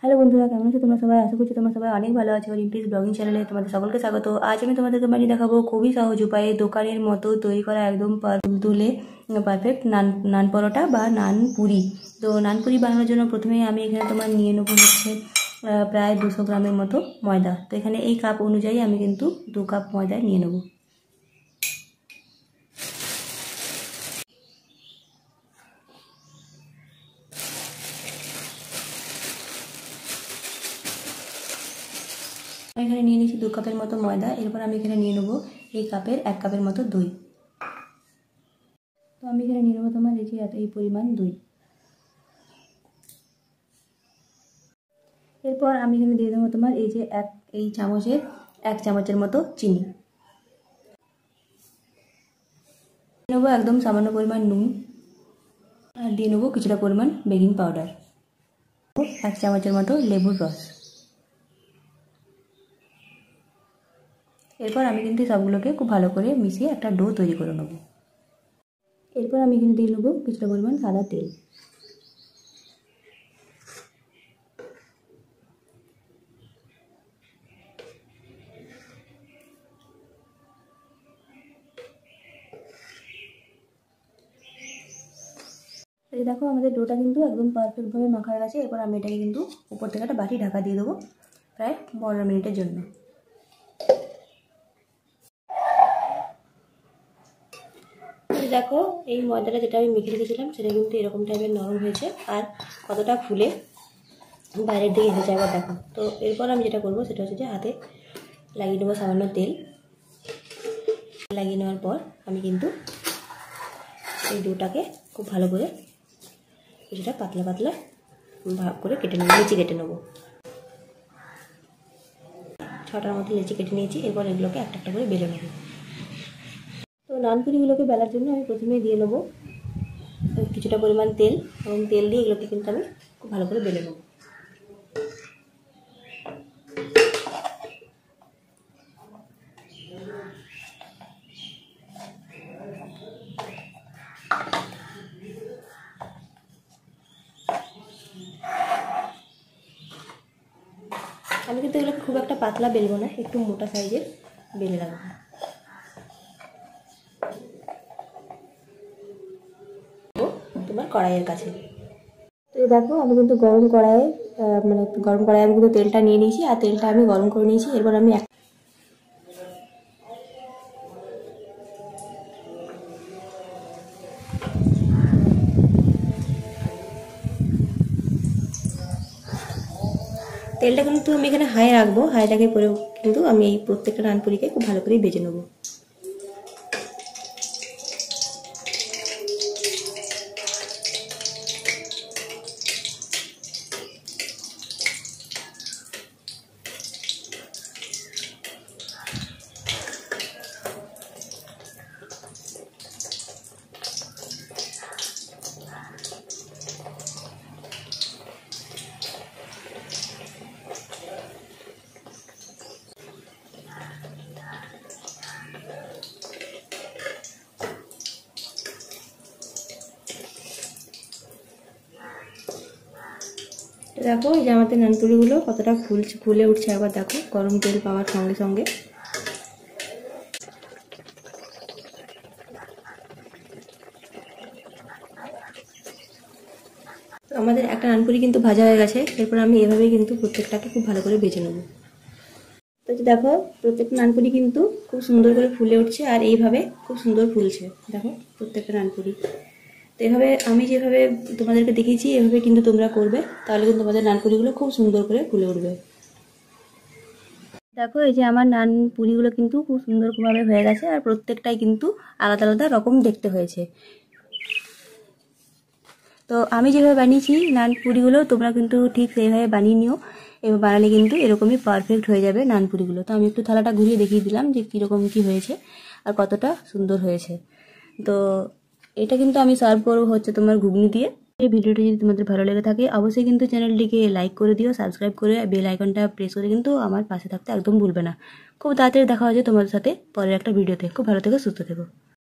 Hello বন্ধুরা, কেমন আছো তোমরা সবাই? আশা করছি তোমরা সবাই অনেক ভালো আছো। রিম্পিস ব্লগিং চ্যানেলে তোমাদের সকলকে স্বাগত। আজ আমি তোমাদেরকে বানিয়ে দেখাবো খুবই সহজ উপায়ে দোকানের মতো তৈরি করা একদম তুলে পারফেক্ট নান পরোটা বা নান পুরি। তো নান পুরি বানানোর জন্য প্রথমে আমি এখানে তোমার নিয়ে নেবো হচ্ছে প্রায় 200 গ্রামের মতো ময়দা। তো এখানে এই কাপ অনুযায়ী আমি কিন্তু 2 কাপ ময়দা নিয়ে নেবো। আমি এখানে নিয়ে নিয়েছি 2 কাপের মতো ময়দা। এরপর আমি এখানে নিয়ে নেবো এই কাপের 1 কাপের মতো দই। তো আমি এখানে নিয়ে নেবো তোমার এই পরিমাণ দই। এরপর আমি এখানে দিয়ে দেবো তোমার এই চামচের 1 চামচের মতো চিনি। নেবো একদম সামান্য পরিমাণ নুন, আর দিয়ে নেবো কিছুটা পরিমাণ বেকিং পাউডার, 1 চামচের মতো লেবুর রস। এরপর আমি কিন্তু সবগুলোকে খুব ভালো করে মিশিয়ে একটা ডো তৈরি করে নেব। এরপর আমি এখানে দিয়ে নেবো কিছুটা পরিমাণ সাদা তেল। এই দেখো আমাদের ডোটা কিন্তু একদম পারফেক্টভাবে মাখা হয়ে গেছে। এরপর আমি এটাকে কিন্তু উপর থেকে একটা বাটি ঢাকা দিয়ে দেবো প্রায় 15 মিনিটের জন্য। দেখো এই ময়দাটা যেটা আমি মেখে রেখেছিলাম সেটা কিন্তু এরকম টাইপের নরম হয়েছে, আর কতটা ফুলে বাইরের দিকে এসেছে আবার দেখো। তো এরপর আমি যেটা করবো সেটা হচ্ছে যে হাতে লাগিয়ে নেবো সামান্য তেল। লাগিয়ে নেওয়ার পর আমি কিন্তু এই ডোটাকে খুব ভালো করে কিছুটা পাতলা পাতলা ভাগ করে কেটে নেবো, লেচি কেটে নেবো। 6টার মতো লেচি কেটে নিয়েছি। এরপর এগুলোকে একটা একটা করে বেলে নেবো। তো নানপুরিগুলোকে বেলার জন্য আমি প্রথমে দিয়ে নেবো কিছুটা পরিমাণ তেল, এবং তেল দিয়ে এগুলোকে কিন্তু আমি খুব ভালো করে বেলে নেবো। আমি কিন্তু এগুলোকে খুব একটা পাতলা বেলবো না, একটু মোটা সাইজের বেলে রাখবো। তোমার কড়াইয়ের কাছে তো দেখো আমি কিন্তু গরম কড়াইয়ে আমি কিন্তু তেলটা নিয়ে নিয়েছি, আর তেলটা আমি গরম করে নিয়েছি। এরপর আমি তেলটা কিন্তু আমি এখানে হাই রাখবো। হাই রাখে পরে কিন্তু আমি এই প্রত্যেকটা নানপুরিকে খুব ভালো করে ভেজে নেবো। দেখো এই যে আমাদের নানপুরিগুলো কতটা ফুলে উঠছে, একবার দেখো গরম তেল পাওয়ার সঙ্গে সঙ্গে। আমাদের একটা নানপুরি কিন্তু ভাজা হয়ে গেছে। এরপর আমি এভাবেই কিন্তু প্রত্যেকটাকে খুব ভালো করে ভেজে নেবো। তো দেখো প্রত্যেকটা নানপুরি কিন্তু খুব সুন্দর করে ফুলে উঠছে, আর এইভাবে খুব সুন্দর ফুলছে দেখো প্রত্যেকটা নানপুরি। তো এভাবে আমি যেভাবে তোমাদেরকে দেখিয়েছি এভাবে কিন্তু তোমরা করবে, তাহলে কিন্তু তোমাদের নানপুরিগুলো খুব সুন্দর করে ফুলে উঠবে। দেখো এই যে আমার নান পুরিগুলো কিন্তু খুব সুন্দরভাবে হয়ে গেছে, আর প্রত্যেকটাই কিন্তু আলাদা আলাদা রকম দেখতে হয়েছে। তো আমি যেভাবে বানিয়েছি নান পুরিগুলো তোমরা কিন্তু ঠিক সেইভাবে বানিয়ে নিও। এবার বানালে কিন্তু এরকমই পারফেক্ট হয়ে যাবে নান পুরিগুলো। তো আমি একটু থালাটা ঘুরিয়ে দেখিয়ে দিলাম যে কীরকম কী হয়েছে আর কতটা সুন্দর হয়েছে। তো এটা কিন্তু আমি সার্ভ করবো হচ্ছে তোমার ঘুগনি দিয়ে। এই ভিডিওটি যদি তোমাদের ভালো লেগে থাকে অবশ্যই কিন্তু চ্যানেলটিকে লাইক করে দিও, সাবস্ক্রাইব করে বেল আইকনটা প্রেস করে কিন্তু আমার পাশে থাকতে একদম ভুলবে না। খুব তাড়াতাড়ি দেখা হচ্ছে তোমাদের সাথে পরের একটা ভিডিওতে। খুব ভালো থেকো, সুস্থ থেকো।